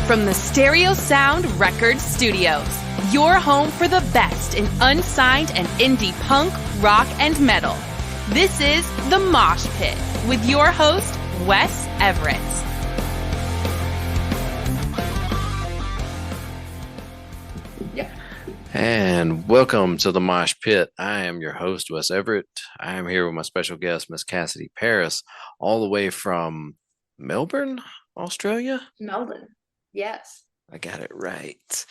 from the Stereo Sound Record Studios, your home for the best in unsigned and indie punk, rock, and metal. This is The Mosh Pit with your host, Wes Everett. And welcome to the Mosh Pit. I am your host, Wes Everett. I am here with my special guest, Miss Cassidy Paris, all the way from Melbourne, Australia. Melbourne, yes. I got it right.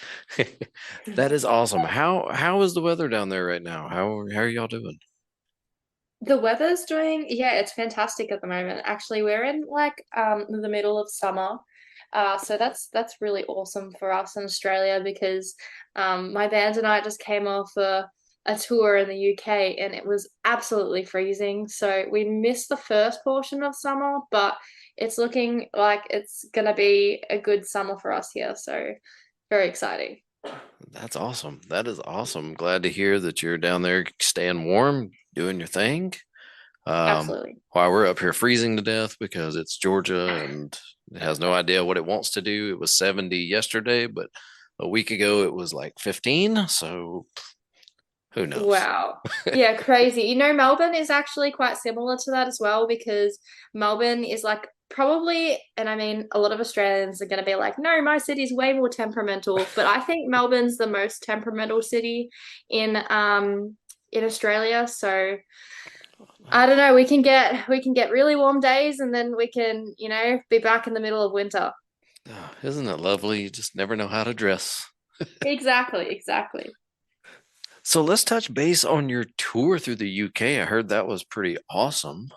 That is awesome. How is the weather down there right now? How are y'all doing? The weather's doing, it's fantastic at the moment. Actually, we're in the middle of summer. So that's really awesome for us in Australia because my band and I just came off a tour in the UK and it was absolutely freezing. So we missed the first portion of summer, but it's looking like it's gonna be a good summer for us here. So very exciting. That's awesome. That is awesome. Glad to hear that you're down there staying warm, doing your thing. Absolutely. While we're up here freezing to death because it's Georgia and it has no idea what it wants to do. It was 70 yesterday, but a week ago it was like 15. So who knows? Wow. Yeah, crazy. You know, Melbourne is actually quite similar to that as well because Melbourne is like probably, and I mean, a lot of Australians are going to be like, no, my city's way more temperamental, but I think Melbourne's the most temperamental city in Australia. So I don't know, we can get really warm days and then we can, be back in the middle of winter. Oh, isn't it lovely? You just never know how to dress. Exactly. So let's touch base on your tour through the UK. I heard that was pretty awesome.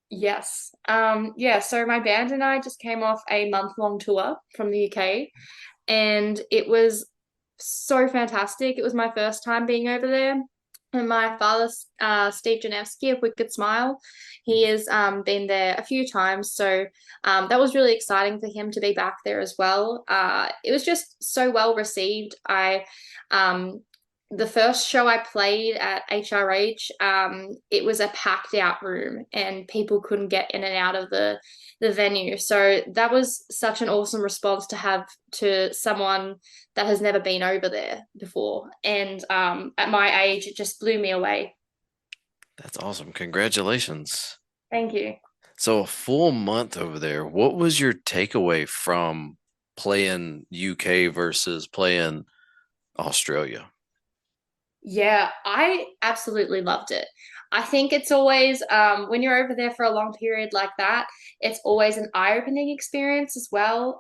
Yes. So my band and I just came off a month-long tour from the UK and it was so fantastic. It was my first time being over there. And my father, Steve Janevsky of Wicked Smile, he has been there a few times. So that was really exciting for him to be back there as well. It was just so well received. The first show I played at HRH, it was a packed out room and people couldn't get in and out of the venue. So that was such an awesome response to have to someone that has never been over there before. And at my age, it just blew me away. That's awesome. Congratulations. Thank you. So a full month over there, what was your takeaway from playing UK versus playing Australia? Yeah, I absolutely loved it. I think it's always, when you're over there for a long period like that, it's always an eye-opening experience as well.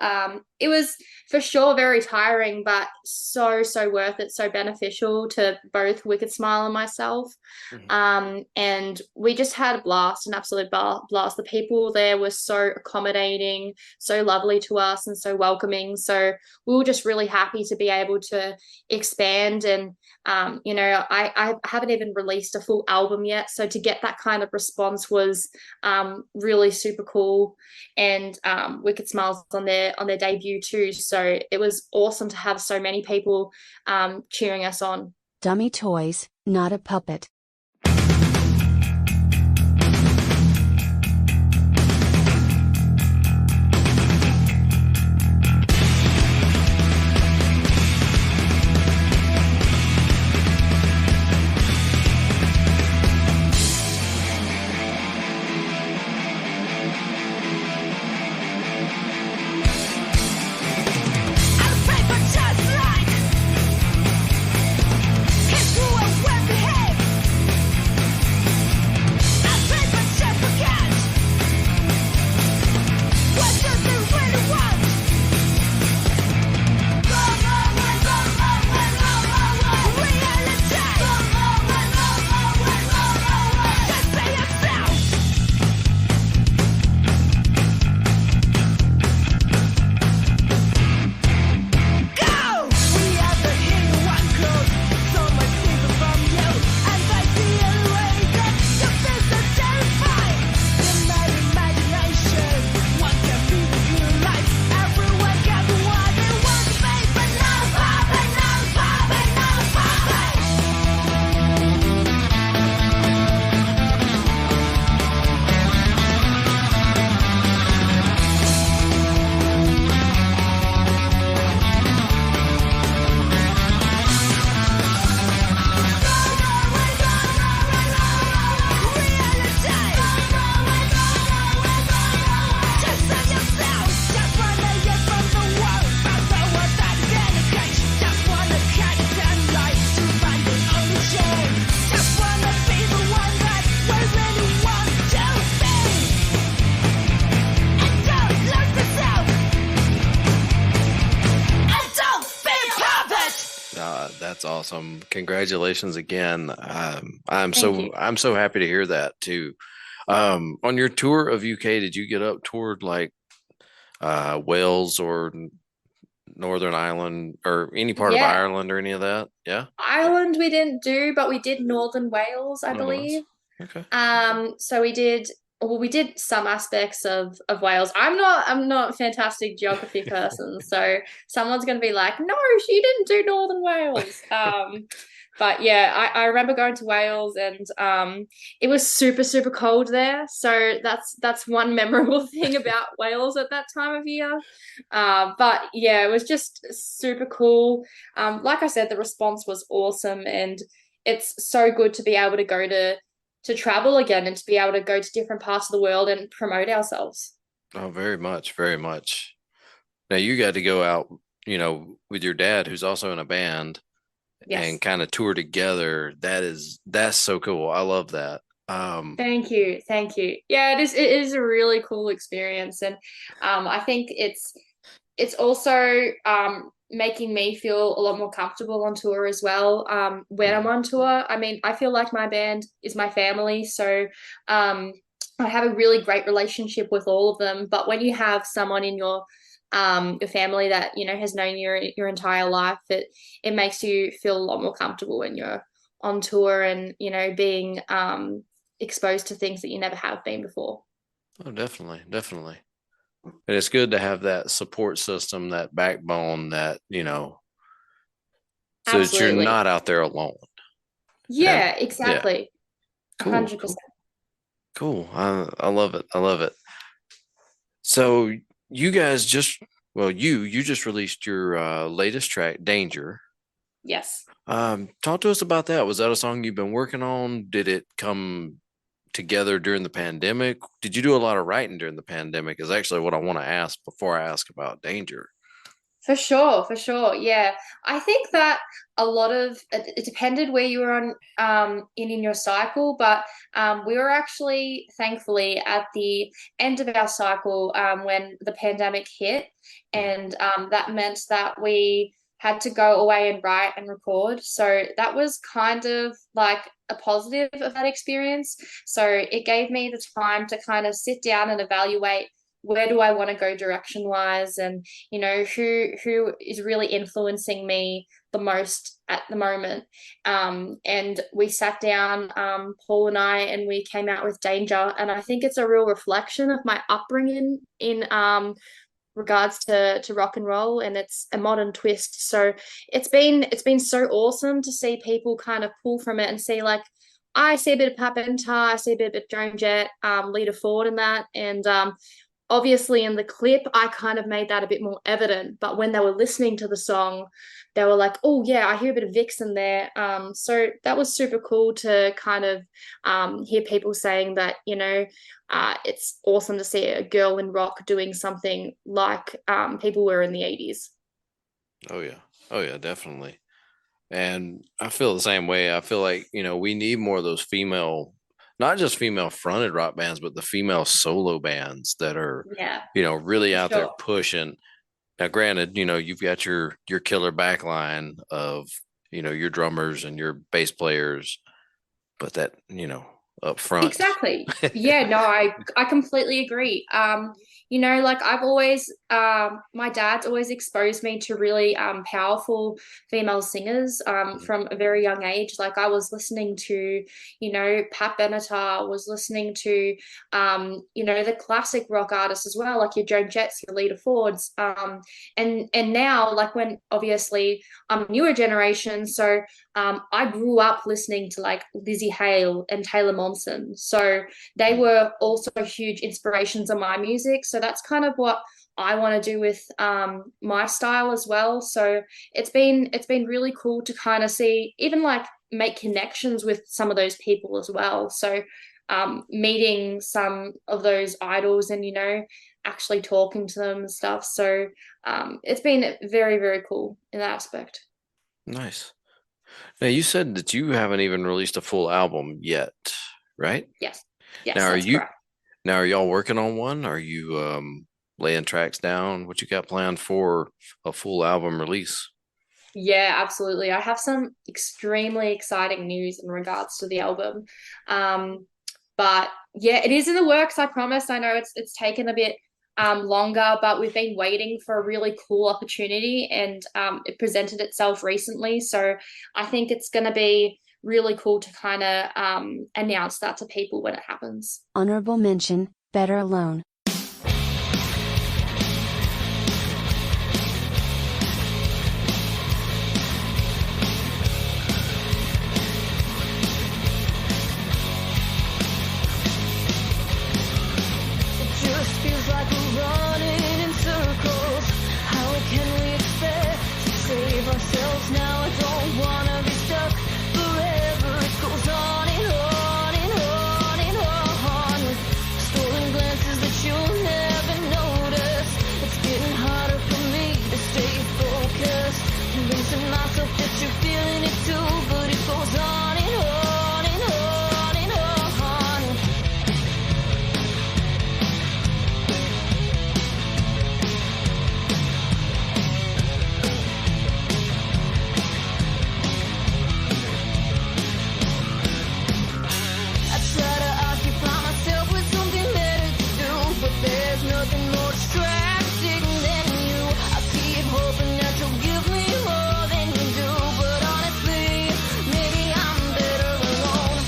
It was for sure very tiring, but so worth it, so beneficial to both Wicked Smile and myself. And we just had a blast, an absolute blast. The people there were so accommodating, so lovely to us and so welcoming. So we were just really happy to be able to expand and I haven't even released a full album yet. So to get that kind of response was really super cool. And Wicked Smiles on their debut too. So it was awesome to have so many people cheering us on. Dummy toys, not a puppet. Kids who are well behaved. That's awesome. Congratulations again. I'm Thank you. so happy to hear that too. On your tour of UK, did you get up toward like Wales or Northern Ireland or any part of Yeah, Ireland or any of that? Yeah. Ireland we didn't do, but we did Northern Wales, I Oh, nice. believe. Okay. So we did well, we did some aspects of Wales. I'm not a fantastic geography person, so someone's gonna be like, no, she didn't do Northern Wales. But yeah, I remember going to Wales and it was super, super cold there. So that's one memorable thing about Wales at that time of year. But yeah, it was just super cool. Like I said, the response was awesome, and it's so good to be able to go to travel again and to be able to go to different parts of the world and promote ourselves. Oh, very much, very much. Now you got to go out, with your dad, who's also in a band, and Yes. kind of tour together. That's so cool. I love that. Thank you. Thank you. Yeah, it is a really cool experience. And I think it's also making me feel a lot more comfortable on tour as well. When I'm Mhm. on tour, I mean, I feel like my band is my family, so um, I have a really great relationship with all of them. But when you have someone in your family that has known your entire life, it makes you feel a lot more comfortable when you're on tour and being exposed to things that you never have been before. Oh, definitely, definitely. And it's good to have that support system, that backbone, so that you're Absolutely. not out there alone. And Yeah, yeah, exactly. cool, 100%. cool, cool. I love it. I love it. So you guys you just released your latest track, Danger. Yes. Talk to us about that. Was that a song you've been working on? Did it come together during the pandemic? Did you do a lot of writing during the pandemic? Is actually what I want to ask before I ask about Danger. For sure, for sure. Yeah. I think that a lot of it depended where you were on in your cycle, but we were actually thankfully at the end of our cycle when the pandemic hit, Mhm. and that meant that we had to go away and write and record. So that was kind of like a positive of that experience. So it gave me the time to kind of sit down and evaluate where do I want to go direction wise, and who is really influencing me the most at the moment. And we sat down, Paul and I, and we came out with Danger, and I think it's a real reflection of my upbringing in regards to rock and roll, and it's a modern twist. So it's been so awesome to see people kind of pull from it and see, like, I see a bit of Pat Benatar, I see a bit of Joan Jett, Lita Ford in that, and obviously in the clip I kind of made that a bit more evident, but when they were listening to the song they were like, oh yeah, I hear a bit of Vixen there. So that was super cool to kind of hear people saying that it's awesome to see a girl in rock doing something like people were in the 80s. Oh yeah. Oh yeah, definitely. And I feel the same way. I feel like, we need more of those female, not just female fronted rock bands, but the female solo bands that are, Yeah, really for out there sure. pushing. Now, granted, you've got your killer backline of, your drummers and your bass players, but that, up front. Exactly. Yeah, no, I completely agree. Like I've always my dad's always exposed me to really powerful female singers from a very young age. Like I was listening to, Pat Benatar, was listening to the classic rock artists as well, like your Joan Jetts, your Lita Fords. And now, like, when obviously I'm a newer generation, so I grew up listening to like Lizzie Hale and Taylor Momsen. So they were also huge inspirations of my music. So that's kind of what I want to do with my style as well. So it's been really cool to kind of see, even like make connections with some of those people as well. So meeting some of those idols and actually talking to them and stuff. So it's been very, very cool in that aspect. Nice. Now, you said that you haven't even released a full album yet, right? Yes. Now, Yes, that's correct. are y'all working on one? Are you laying tracks down? What you got planned for a full album release? Yeah, absolutely. I have some extremely exciting news in regards to the album. Um, but yeah, it is in the works, I promise. I know it's taken a bit longer, but we've been waiting for a really cool opportunity, and it presented itself recently. So I think it's gonna be really cool to kind of announce that to people when it happens. Honorable mention, Better Alone. Just feels like we're running in circles. How can we expect to save ourselves now? I don't wanna be stuck forever. It goes on and on and on and on, with stolen glances that you'll never notice. It's getting harder for me to stay focused, convincing myself that you're feeling it too, but it goes on and on and on and on. I try to occupy myself with something better to do, but there's nothing more distracting than you. I keep hoping that you'll give me more than you do, but honestly, maybe I'm better alone.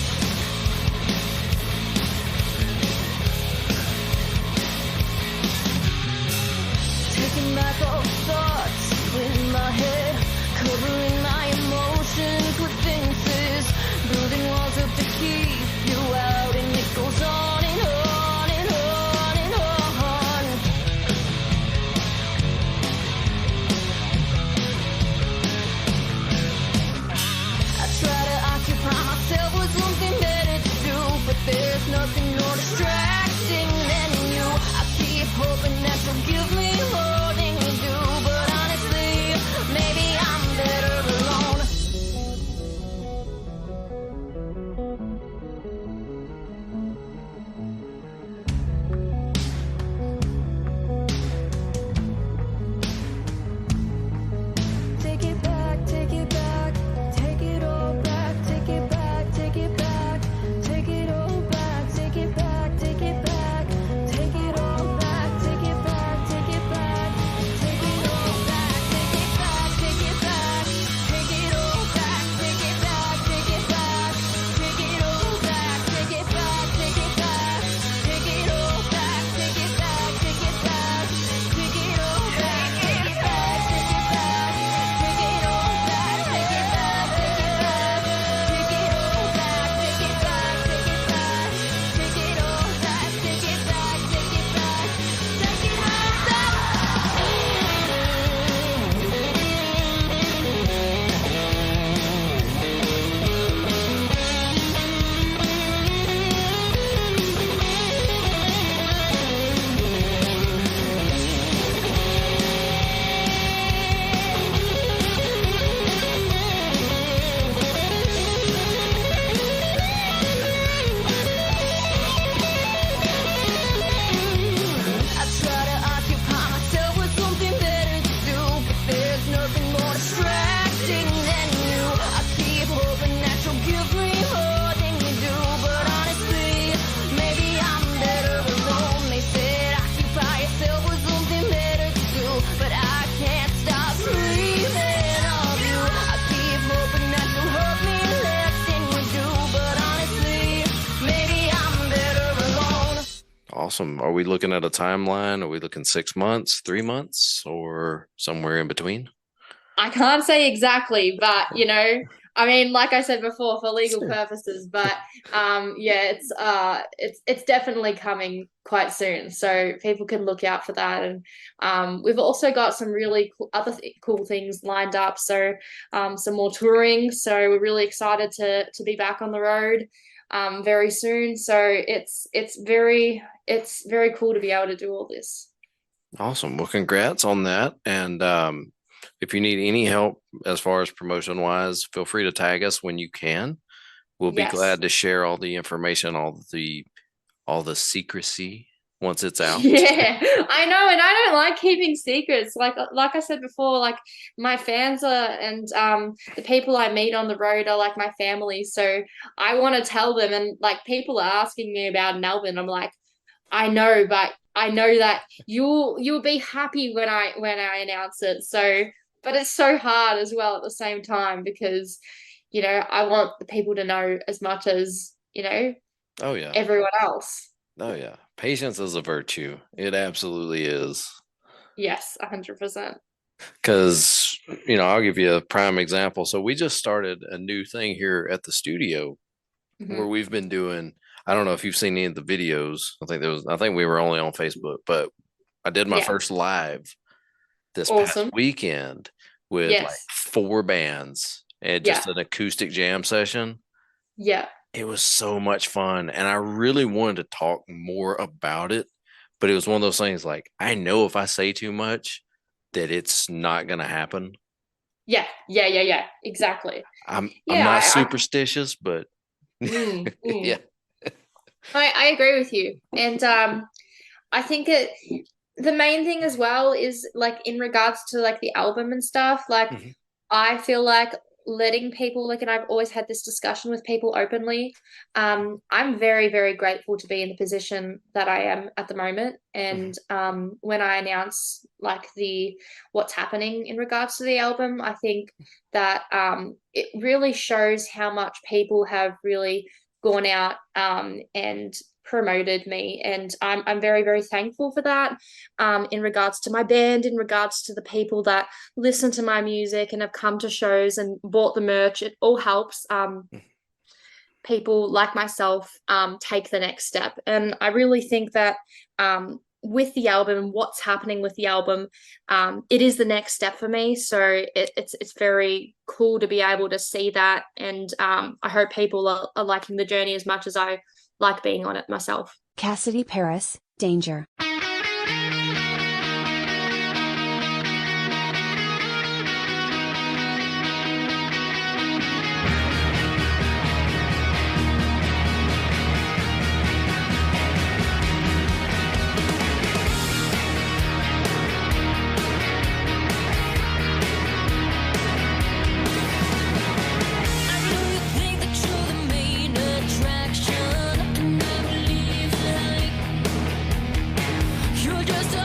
Taking back all the thoughts in my head, covering my emotions with fences, building walls up to keep you out, and it goes on and on and on and on. I try to occupy myself with something better to do, but there's nothing more distracting than you. I keep hoping that you'll give me more than you do, but honestly, maybe I'm better alone. Take it back, take it back, take it all back, take it back, take it back, take it all back, take it back, take it back, take it all back, take it back, take it back, take it all back, take it back, take it back, take it all back, take it back, take it back, take it all back, take it back, take it back, take it all back, take it back, take it back, take it all back, take it back, take it back, take it all back, take it back, take it back, take it back, take it all back, take it back, take it back, take it I try to occupy myself with something better to do, but there's nothing more distracting than you. I keep hoping that you'll give me more than you do, but honestly, maybe I'm better alone. They said occupy yourself with something better to do, but I can't stop dreaming of you. I keep hoping that you'll hurt me less than you do, but honestly, maybe I'm better alone. Awesome. Are we looking at a timeline? Are we looking 6 months, 3 months, or somewhere in between? I can't say exactly, but I mean, like I said before, for legal purposes, but yeah, it's definitely coming quite soon, so people can look out for that. And we've also got some really cool things lined up, so some more touring. So we're really excited to be back on the road very soon. So it's very cool to be able to do all this. Awesome. Well, congrats on that. And if you need any help as far as promotion wise, feel free to tag us when you can. We'll be Yes. glad to share all the information, all the secrecy once it's out. Yeah, I know, and I don't like keeping secrets. Like I said before, like my fans are and the people I meet on the road are like my family. So I want to tell them, and like people are asking me about an album. I'm like, I know, but I know that you'll be happy when I announce it. So, but it's so hard as well at the same time because, I want the people to know as much as, Oh yeah. everyone else. Oh yeah. Patience is a virtue. It absolutely is. Yes, 100%. Because, I'll give you a prime example. So we just started a new thing here at the studio where Hmm. we've been doing, I don't know if you've seen any of the videos. I think we were only on Facebook, but I did my Yeah, first live this past awesome. weekend with like Yes. 4 bands and Yeah. just an acoustic jam session. Yeah. It was so much fun. And I really wanted to talk more about it, but it was one of those things like, I know if I say too much that it's not going to happen. Yeah. Yeah. Yeah. Yeah. Exactly. I'm Yeah. not superstitious, but Mm, yeah. mm. I agree with you. And I think the main thing as well is like in regards to like the album and stuff, like Mhm. I feel like letting people like, and I've always had this discussion with people openly. I'm very, very grateful to be in the position that I am at the moment. Mhm. And when I announce like the what's happening in regards to the album, I think that it really shows how much people have really gone out and promoted me, and I'm very, very thankful for that. In regards to my band, in regards to the people that listen to my music and have come to shows and bought the merch, it all helps people like myself take the next step. And I really think that with the album, what's happening with the album, it is the next step for me. So it's very cool to be able to see that, and I hope people are liking the journey as much as I like being on it myself. Cassidy Paris, Danger. I really think that you're the main attraction, and I believe that you're just a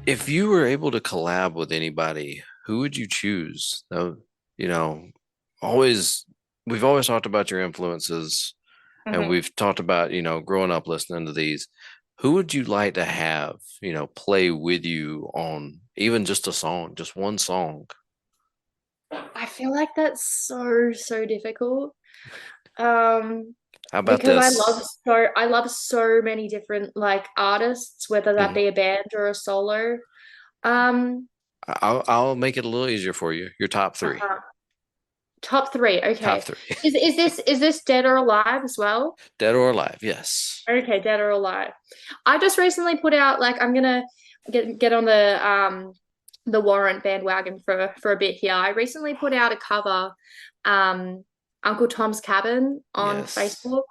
If you were able to collab with anybody, who would you choose? You know, always we've always talked about your influences and Mhm. we've talked about, growing up listening to these. Who would you like to have, play with you on even just a song, just one song? I feel like that's so difficult. Um, How about because this? I love so many different like artists, whether that Mhm. be a band or a solo. Um, I'll make it a little easier for you. Your top three. uh Top three. Top Okay. three. Is this dead or alive as well? Dead or alive, yes. Okay, dead or alive. I just recently put out like I'm gonna get on the Warrant bandwagon for a bit here. I recently put out a cover, um, Uncle Tom's Cabin on Yes. Facebook,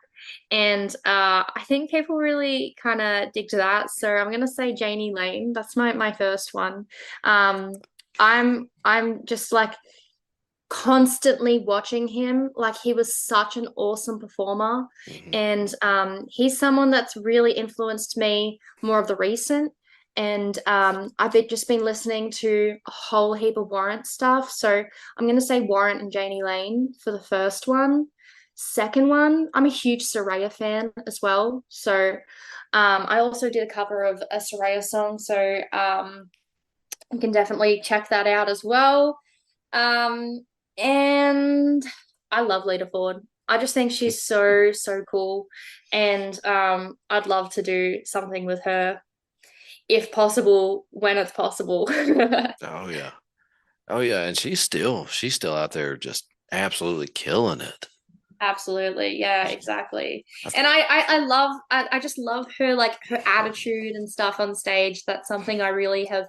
and I think people really kind of digged that. So I'm gonna say Janie Lane. That's my first one. Um, I'm just like constantly watching him. Like he was such an awesome performer, Mhm. and he's someone that's really influenced me more of the recent. And just been listening to a whole heap of Warrant stuff. So I'm gonna say Warrant and Janie Lane for the first one. Second one, I'm a huge Soraya fan as well. So I also did a cover of a Soraya song. So you can definitely check that out as well. Um, and I love Lita Ford. I just think she's so cool. And I'd love to do something with her if possible, when it's possible. Oh yeah. Oh yeah. And she's still out there just absolutely killing it. Absolutely. Yeah, exactly. I And I just love her like her attitude and stuff on stage. That's something I really have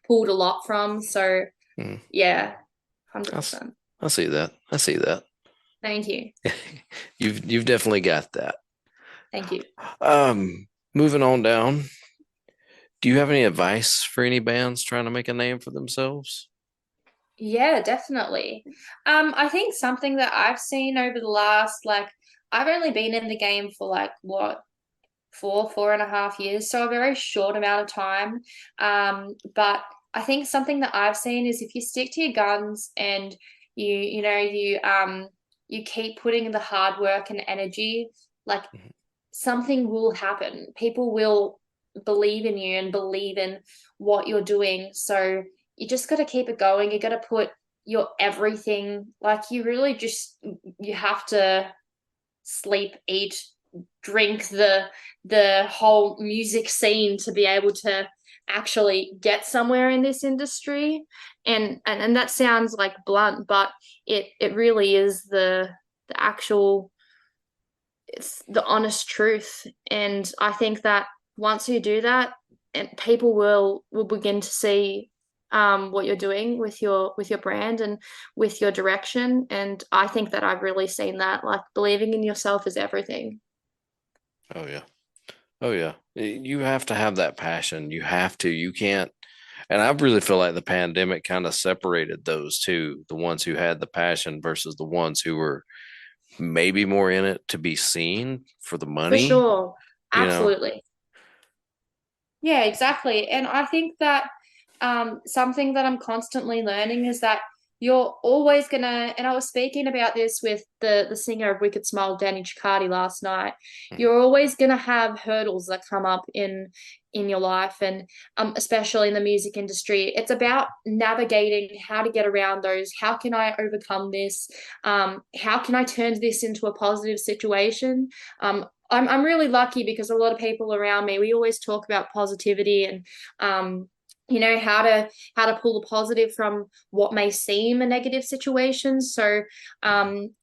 pulled a lot from. So mm, yeah, I s- 100%. I see that. I see that. Thank you. You've definitely got that. Thank you. Moving on down. Do you have any advice for any bands trying to make a name for themselves? Yeah, definitely. I think something that I've seen over the last, like, I've only been in the game for like what, 4.5 years, so a very short amount of time. But I think something that I've seen is if you stick to your guns and you keep putting in the hard work and energy, like Mhm. something will happen. People will believe in you and believe in what you're doing. So you just got to keep it going. You got to put your everything, like you have to sleep, eat, drink the whole music scene to be able to actually get somewhere in this industry. And that sounds like blunt, but it really is the actual it's the honest truth. And I think that once you do that, and people will begin to see what you're doing with your brand and with your direction. And I think that I've really seen that. Like believing in yourself is everything. Oh yeah. Oh yeah. You have to have that passion. You have to. You can't. And I really feel like the pandemic kind of separated those two, the ones who had the passion versus the ones who were maybe more in it to be seen for the For money, sure. you know. Absolutely. Yeah, exactly. And I think that something that I'm constantly learning is that you're always gonna, and I was speaking about this with the singer of Wicked Smile, Danny Ciccardi, last night. Mm, You're always gonna have hurdles that come up in your life, and especially in the music industry. It's about navigating how to get around those. How can I overcome this? How can I turn this into a positive situation? I'm really lucky because a lot of people around me, we always talk about positivity and how to pull the positive from what may seem a negative situation. So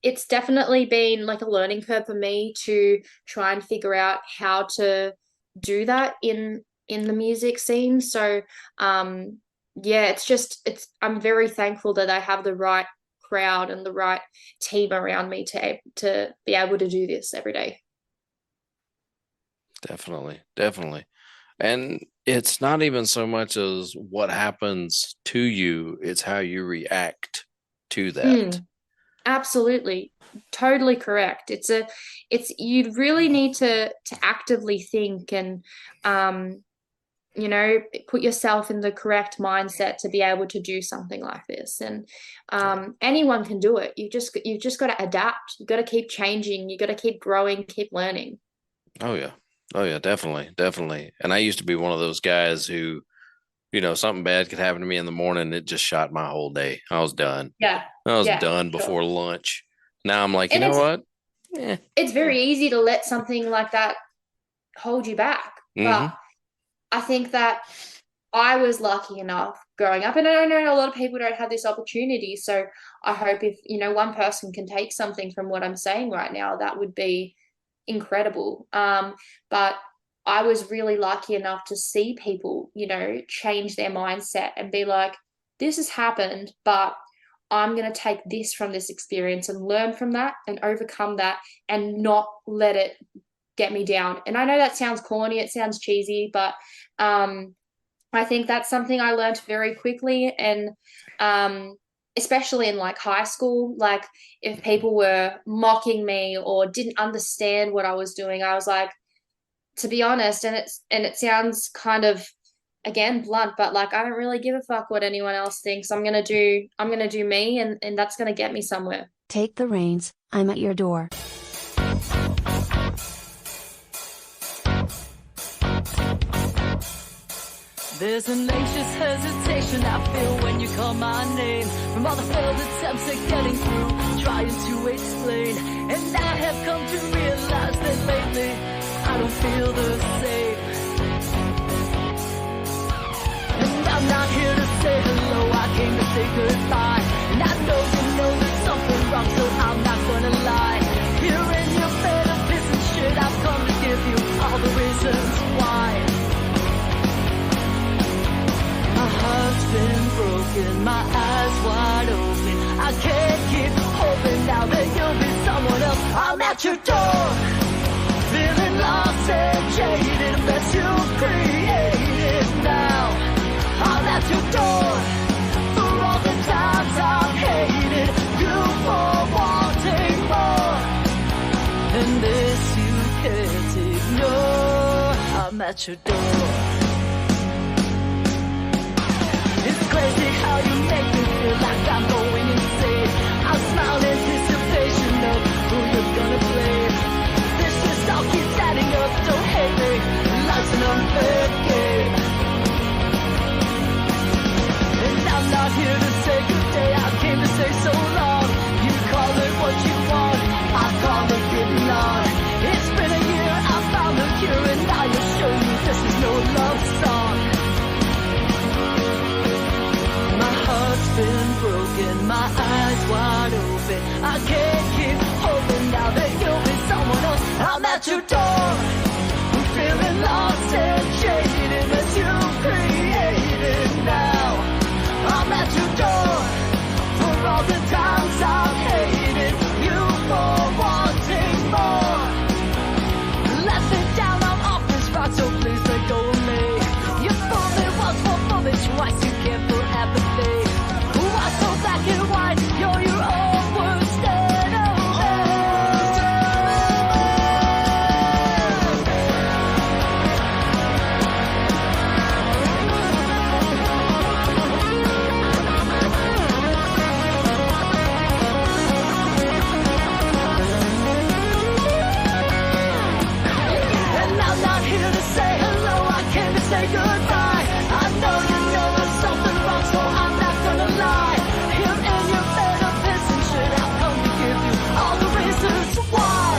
it's definitely been like a learning curve for me to try and figure out how to do that in the music scene. So yeah, it's I'm very thankful that I have the right crowd and the right team around me to be able to do this every day. definitely. Definitely. And it's not even so much as what happens to you, it's how you react to that. Mm, absolutely. Totally correct. It's you really need to actively think and um put yourself in the correct mindset to be able to do something like this. And anyone can do it. You've just got to adapt. You've got to keep changing. You got to keep growing, keep learning. Oh yeah. Oh yeah, definitely, definitely. And I used to be one of those guys who, something bad could happen to me in the morning. It just shot my whole day. I was done. Yeah. I was Yeah, done sure. before lunch. Now I'm like, you And know what? Yeah. it's very easy to let something like that hold you back. Mm-hmm. But I think that I was lucky enough growing up, and I know a lot of people don't have this opportunity. So I hope if, one person can take something from what I'm saying right now, that would be incredible. But I was really lucky enough to see people, change their mindset and be like, this has happened, but I'm going to take this from this experience and learn from that and overcome that and not let it get me down. And I know that sounds corny, it sounds cheesy, but I think that's something I learned very quickly. And especially in like high school, like if people were mocking me or didn't understand what I was doing, I was like, to be honest, and it sounds kind of, again, blunt, but like I don't really give a fuck what anyone else thinks. I'm gonna do me, and that's gonna get me somewhere. Take the reins, I'm at your door. There's an anxious hesitation I feel when you call my name. From all the failed attempts at getting through, trying to explain. And I have come to realize that lately I don't feel the same. And I'm not here to say hello, I came to say goodbye. And I know you know there's something wrong, so I'm not gonna lie. Here in your bed of piss and shit, I've come to give you all the reasons why. My heart's been broken, my eyes wide open. I can't keep hoping now that you'll be someone else. I'm at your door, feeling lost and jaded. A mess you created now. I'm at your door, for all the times I've hated you for wanting more. And this you can't ignore. I'm at your door. It's crazy how you make me feel like I'm going insane. I smile in anticipation of who you're gonna play. This just all keeps adding up, don't hate me. Life's an unfair game. And I'm not here to say good day, I came to say so long. You call it what you want, I call it getting on. It's been a year, I found the cure, and now you'll show me this is no love song. My heart's been broken, my eyes wide open. I can't keep hoping now that you'll be someone else. I'm at your door, I'm feeling lost and jaded as you created now. I'm at your door, for all the times I've hated you for wanting more. Let me down, I'm off this rock, so please let go of me. You fooled me once, won't fool me twice, you can't fool apathy. Why so black and white, you're your own worst enemy. And I'm not here to say hello, I came to say goodbye. I know you know there's something wrong, so I'm not gonna lie. Here in your bed of piss and shit, I've come to give you all the reasons why.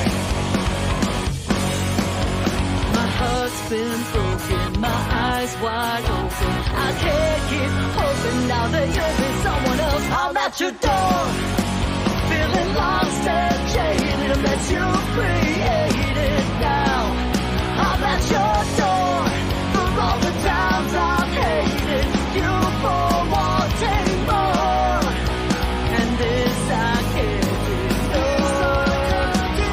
My heart's been broken, my eyes wide open. I can't keep hoping now that you'll be someone else. I'm at your door, feeling lost and jaded. A mess you created now. I'm at your door, for all the times I've hated you for wanting more. And this I can't ignore.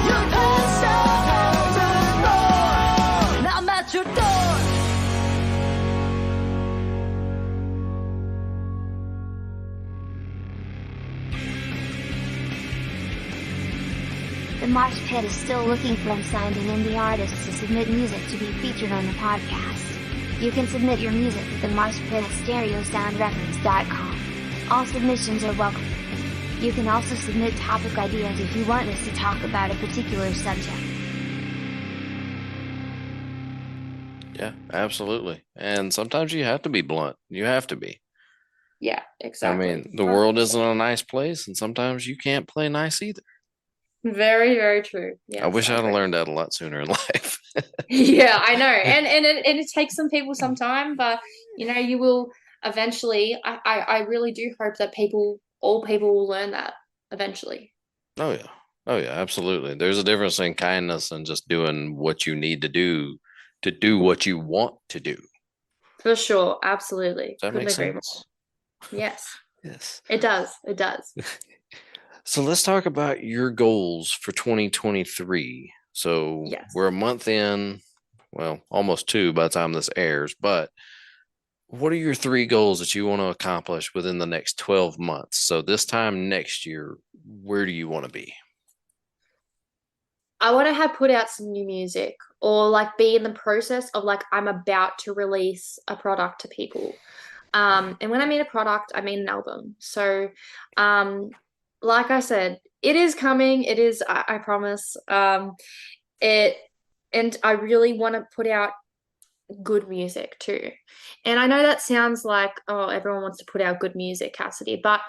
You can't stand more. Now I'm at your door. The Mosh Pit is still looking for unsigned and indie artists to submit music to be featured on the podcast. You can submit your music at the Mosh Pit at stereosoundrecords.com. All submissions are welcome. You can also submit topic ideas if you want us to talk about a particular subject. Yeah, absolutely. And sometimes you have to be blunt. You have to be. Yeah, exactly. I mean, the world isn't a nice place, and sometimes you can't play nice either. Very, very true. I Yes, wish I I'd have agree. learned that a lot sooner in life. Yeah, I know. And it takes some people some time, but you will eventually. I really do hope that all people will learn that eventually. Oh yeah. Oh yeah, absolutely. There's a difference in kindness and just doing what you need to do what you want to do. Does For sure. Absolutely. that Couldn't make agree more. sense? Yes, Yes. it does. It does. So let's talk about your goals for 2023. So Yes. we're a month in, well, almost two by the time this airs, but what are your three goals that you want to accomplish within the next 12 months? So this time next year, where do you want to be? I want to have put out some new music or like be in the process of like I'm about to release a product to people. And when I mean a product, I mean an album. So, um, like I said, it is coming. It is, I promise. It, and I really want to put out good music too. And I know that sounds like, oh, everyone wants to put out good music, Cassidy, but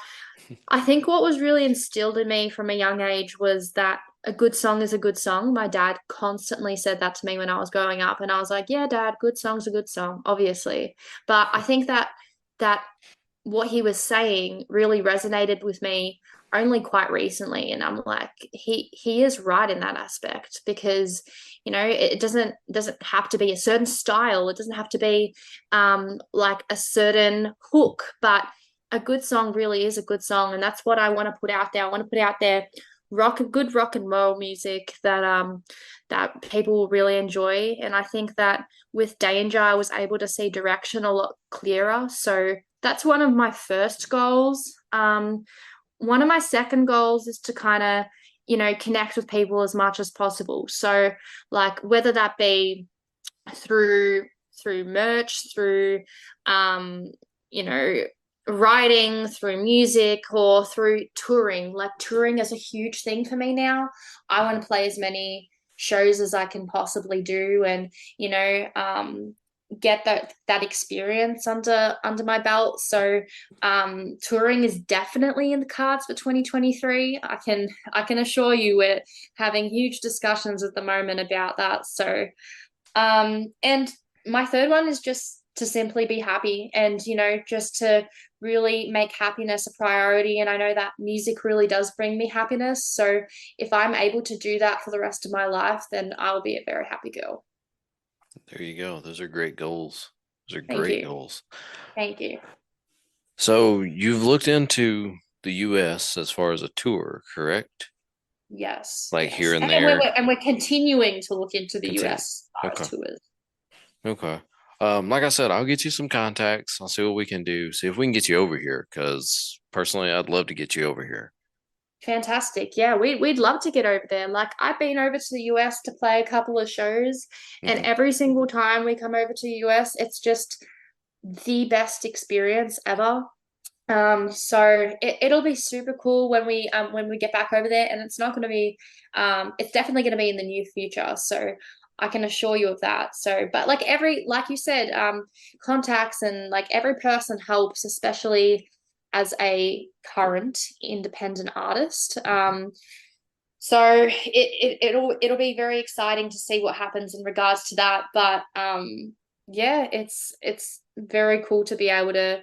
I think what was really instilled in me from a young age was that a good song is a good song. My dad constantly said that to me when I was growing up, and I was like, "Yeah, Dad, good song's a good song, obviously." But I think that what he was saying really resonated with me only quite recently, and I'm like, he is right in that aspect because it doesn't have to be a certain style. It doesn't have to be like a certain hook, but a good song really is a good song, and that's what I want to put out there. I want to put out there good rock and roll music that people will really enjoy. And I think that with Danger, I was able to see direction a lot clearer. So that's one of my first goals. One of my second goals is to kind of connect with people as much as possible. So like whether that be through merch, through you know writing, through music, or through touring. Like touring is a huge thing for me now. I want to play as many shows as I can possibly do, and get that experience under my belt. So touring is definitely in the cards for 2023. I can assure you we're having huge discussions at the moment about that. So and my third one is just to simply be happy and, just to really make happiness a priority. And I know that music really does bring me happiness. So if I'm able to do that for the rest of my life, then I'll be a very happy girl. There you go. Those are great goals. Those are Thank great you. goals. Thank you. So you've looked into the US as far as a tour, correct? Yes. Like here Yes. and And we're, there. we're and we're continuing to look into the Continue. US as far Okay. as tours. Okay. Like I said, I'll get you some contacts. I'll see what we can do. See if we can get you over here. Because personally, I'd love to get you over here. Fantastic. Yeah, we'd love to get over there. Like I've been over to the US to play a couple of shows, and Hmm. every single time we come over to the US, it's just the best experience ever. So it'll be super cool when we get back over there, and it's not going to be it's definitely going to be in the near future. So I can assure you of that. So, but like you said, contacts and like every person helps, especially as a current independent artist. So it'll be very exciting to see what happens in regards to that. But yeah, it's very cool to be able to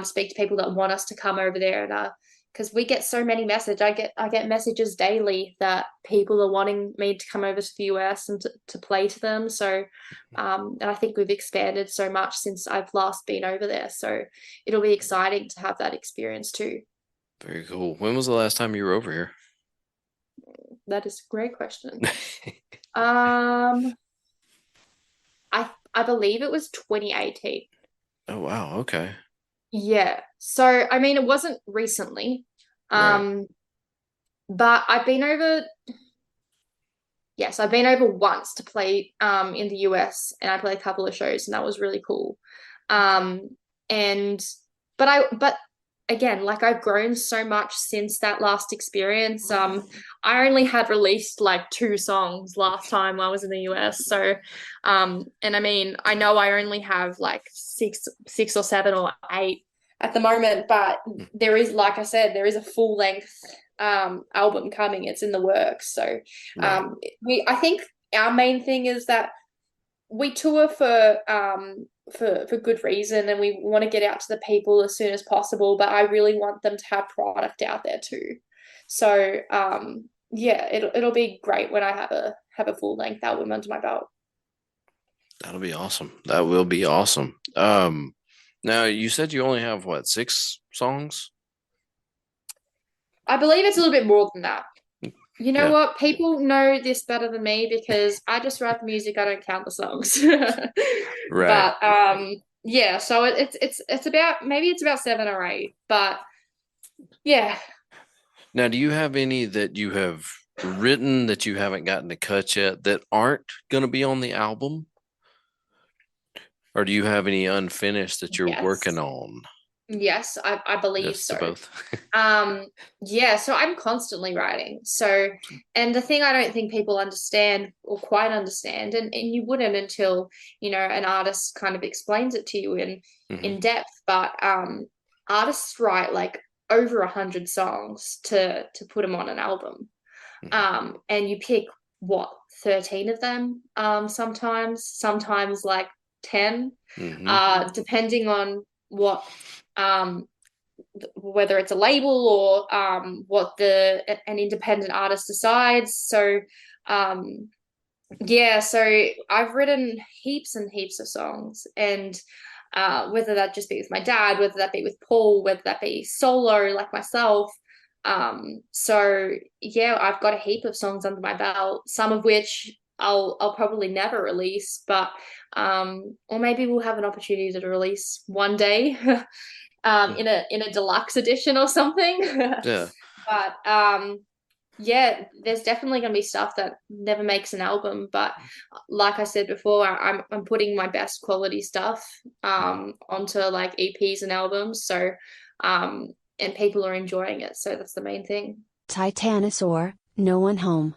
speak to people that want us to come over there, and because we get so many messages. I get messages daily that people are wanting me to come over to the US and to play to them. So and I think we've expanded so much since I've last been over there. So it'll be exciting to have that experience too. Very cool. When was the last time you were over here? That is a great question. Um, I believe it was 2018. Oh wow. Okay. Yeah. So I mean, it wasn't recently. Right. Um, but I've been over yes, I've been over once to play in the US, and I played a couple of shows, and that was really cool. Um, and but again, like I've grown so much since that last experience. I only had released like 2 songs last time I was in the US. So and I mean, I know I only have like six or 7 or 8 at the moment, but there is, like I said, there is a full length album coming. It's in the works. So Right. I think our main thing is that we tour for good reason, and we want to get out to the people as soon as possible, but I really want them to have product out there too. So yeah, it'll be great when I have a full length album under my belt. That'll be awesome. That will be awesome. Now you said you only have what, 6 songs? I believe it's a little bit more than that. You know Yeah. what? People know this better than me because I just write the music. I don't count the songs. Right. But yeah, so it's about, maybe it's about 7 or 8, but yeah. Now, do you have any that you have written that you haven't gotten to cut yet that aren't going to be on the album? Or do you have any unfinished that you're Yes. working on? Yes, I believe Yes, to so. both. Yeah, so I'm constantly writing. So, and the thing I don't think people understand or quite understand, and you wouldn't until, you know, an artist kind of explains it to you in Mhm. depth, but artists write like over 100 songs to put them on an album. Mhm. And you pick what, 13 of them, sometimes like 10, Mhm. depending on what whether it's a label or what an independent artist decides. So yeah, so I've written heaps and heaps of songs, and whether that just be with my dad, whether that be with Paul, whether that be solo like myself. So yeah, I've got a heap of songs under my belt, some of which I'll probably never release, but or maybe we'll have an opportunity to release one day. In a deluxe edition or something. Yeah. But yeah, there's definitely going to be stuff that never makes an album, but like I said before, I'm putting my best quality stuff onto like EPs and albums, so and people are enjoying it, so that's the main thing. Titanosaur, no one home.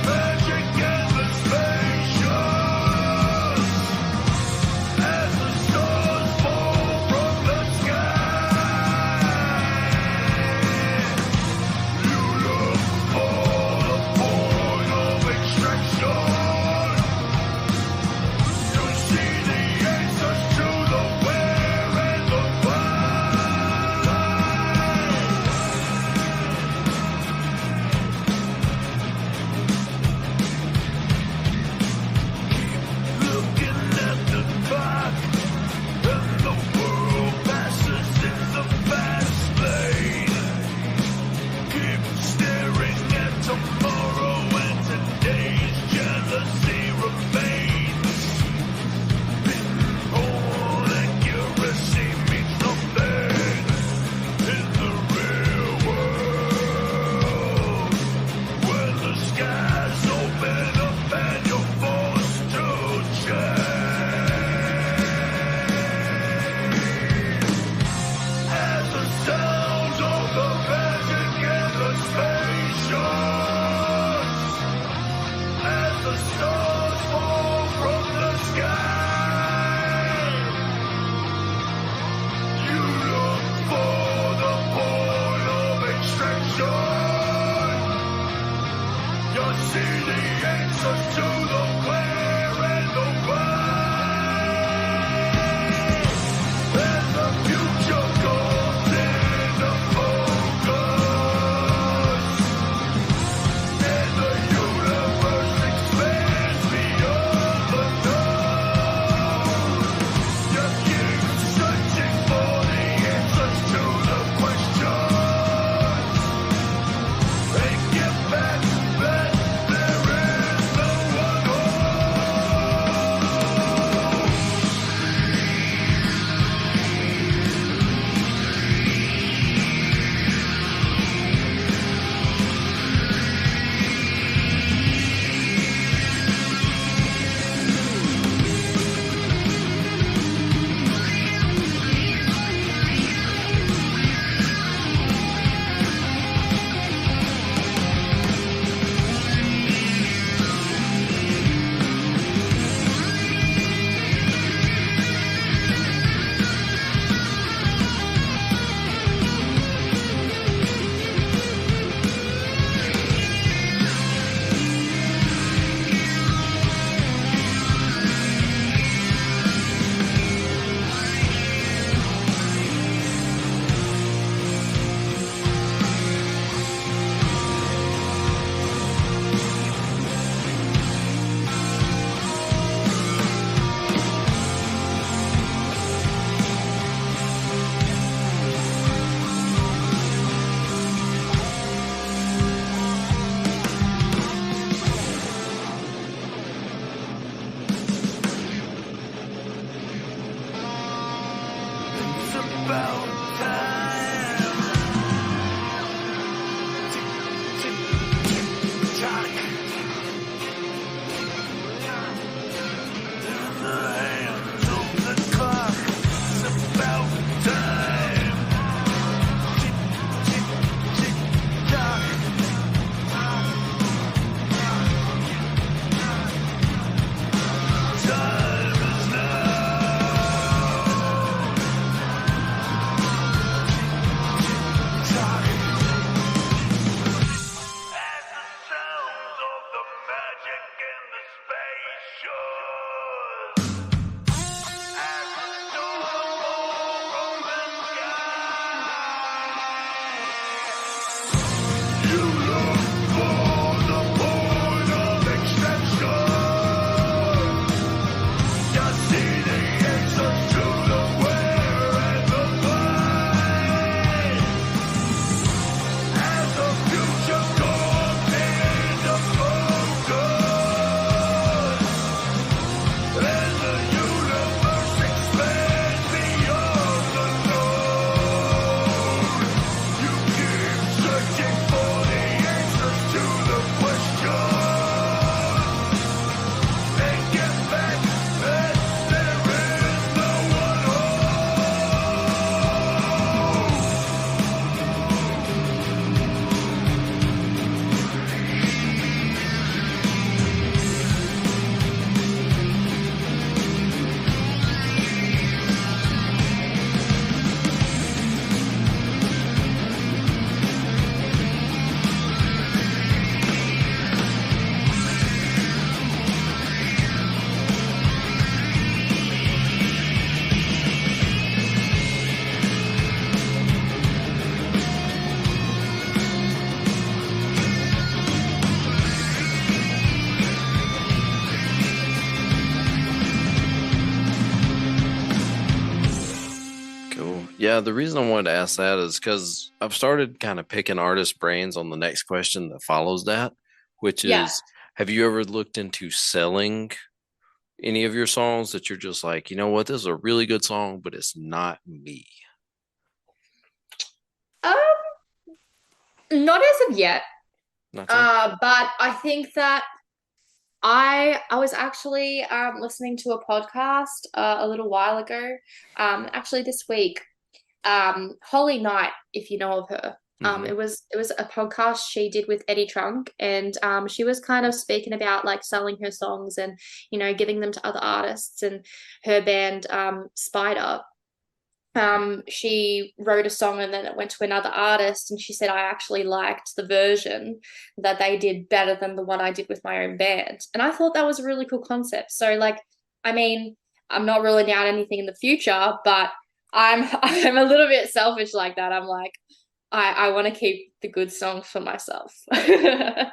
Magic Yeah, the reason I wanted to ask that is because I've started kind of picking artists' brains on the next question that follows that, which Yeah. is, have you ever looked into selling any of your songs that you're just like, you know what, this is a really good song, but it's not me? Um, Not as of yet. Not yet. But I think that I was actually listening to a podcast a little while ago, actually this week. Holly Knight, if you know of her. Hmm. It was a podcast she did with Eddie Trunk, and she was kind of speaking about like selling her songs and giving them to other artists, and her band Spider. She wrote a song and then it went to another artist, and she said I actually liked the version that they did better than the one I did with my own band. And I thought that was a really cool concept. So like, I mean, I'm not ruling out anything in the future, but I'm a little bit selfish like that. I'm like, I want to keep the good songs for myself. That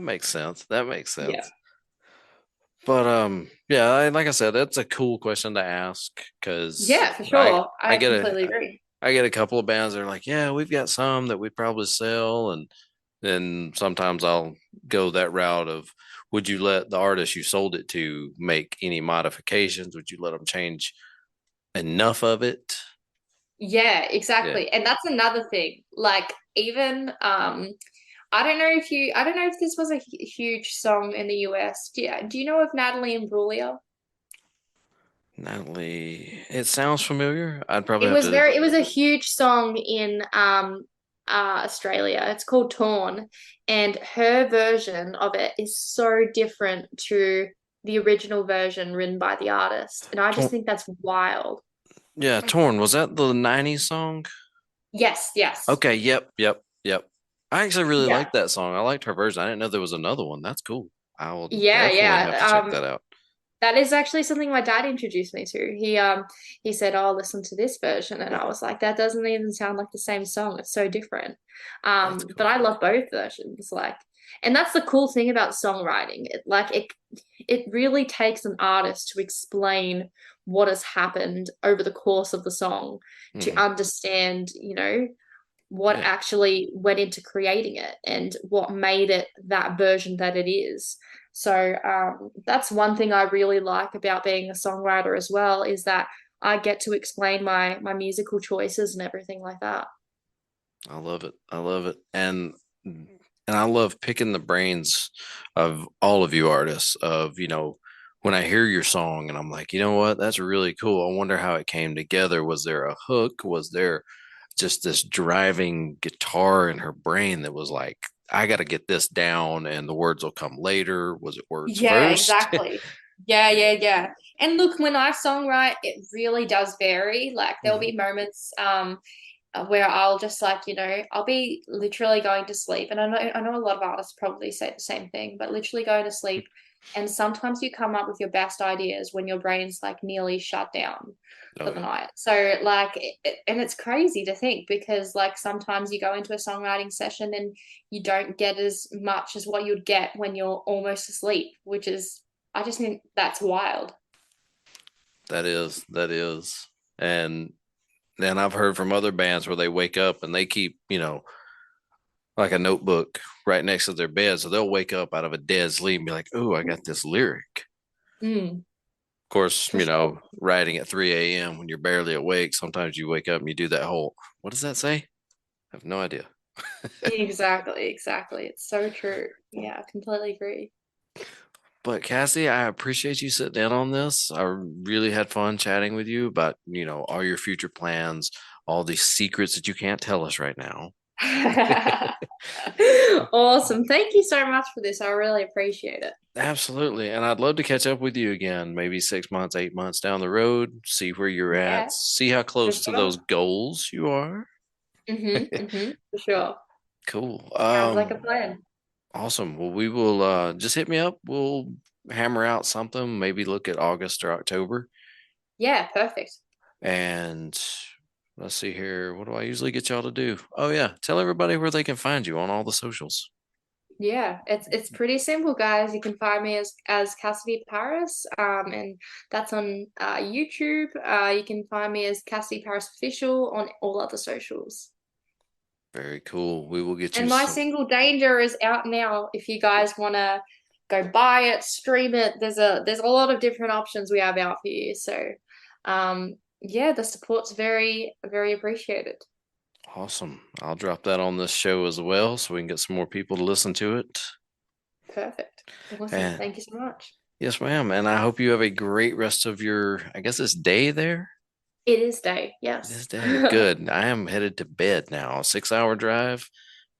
makes sense. That makes Yeah. sense. But yeah, like I said, that's a cool question to ask because Yeah, for sure. I I get completely a agree. I get a couple of bands that are like, yeah, we've got some that we probably sell, and then sometimes I'll go that route of, would you let the artist you sold it to make any modifications? Would you let them change enough of it? Yeah, Yeah. exactly. And that's another thing. Like even I don't know if this was a huge song in the US. Do you know of Natalie Imbruglia? Natalie, it sounds familiar. I'd probably have to. It was a huge song in Australia. It's called Torn, and her version of it is so different to the original version written by the artist. And I just Torn, think that's wild. yeah, Torn. Was that the 90s song? Yes, yes. Okay, yep. I actually really Yeah. liked that song. I liked her version. I didn't know there was another one. That's cool. I will Yeah, definitely have to yeah. check that out. That is actually something my dad introduced me to. He said, "Oh, listen to this version," and I was like, "That doesn't even sound like the same song. It's so different." That's But cool. I love both versions. Like, and that's the cool thing about songwriting. It really takes an artist to explain what has happened over the course of the song to Hmm. understand, what Yeah. actually went into creating it and what made it that version that it is. So that's one thing I really like about being a songwriter as well, is that I get to explain my musical choices and everything like that. I love it. I love it. And I love picking the brains of all of you artists of, when I hear your song and I'm like, you know what, that's really cool. I wonder how it came together. Was there a hook? Was there just this driving guitar in her brain that was like, I got to get this down and the words will come later? Was it words Yeah, first? exactly. Yeah. And look, when I songwrite, it really does vary. Like there'll Mhm. be moments where I'll just like, I'll be literally going to sleep. And I know a lot of artists probably say the same thing, but literally going to sleep. And sometimes you come up with your best ideas when your brain's like nearly shut down for Oh the yeah. night. So like, and it's crazy to think because like sometimes you go into a songwriting session and you don't get as much as what you'd get when you're almost asleep, which is, I just think that's wild. That is. And then I've heard from other bands where they wake up and they keep, like a notebook right next to their bed. So they'll wake up out of a dead sleep and be like, oh, I got this lyric. Mm, Of course, for sure. writing at 3 a.m. when you're barely awake, sometimes you wake up and you do that whole, what does that say? I have no idea. Exactly. It's so true. Yeah, I completely agree. But Cassie, I appreciate you sitting down on this. I really had fun chatting with you about, all your future plans, all these secrets that you can't tell us right now. Awesome. Thank you so much for this. I really appreciate it. Absolutely. And I'd love to catch up with you again, maybe 6 months, 8 months down the road, see where you're Yeah, at, see how for close to those sure. goals you are. For sure. Cool. Sounds like a plan. Awesome. Well, we will just hit me up. We'll hammer out something, maybe look at August or October. Yeah, perfect. And let's see here. What do I usually get y'all to do? Oh yeah, tell everybody where they can find you on all the socials. Yeah, it's pretty simple, guys. You can find me as Cassidy Paris, and that's on YouTube. You can find me as Cassidy Paris Official on all other socials. Very cool. We will get you And my some. single Danger is out now. If you guys want to go buy it, stream it, there's a lot of different options we have out for you. So, yeah, the support's very, very appreciated. Awesome. I'll drop that on this show as well so we can get some more people to listen to it. Perfect. Awesome. And Thank you so much. yes, ma'am. And I hope you have a great rest of your, I guess it's day there. It is day. This Yes. day. Good. I am headed to bed now. A 6-hour drive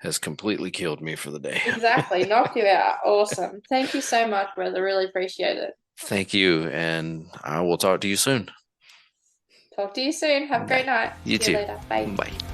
has completely killed me for the day. Exactly. Knocked you out. Awesome. Thank you so much, brother. Really appreciate it. Thank you. And I will talk to you soon. Talk to you soon. Have a great night. You See too. you later. Bye. Bye.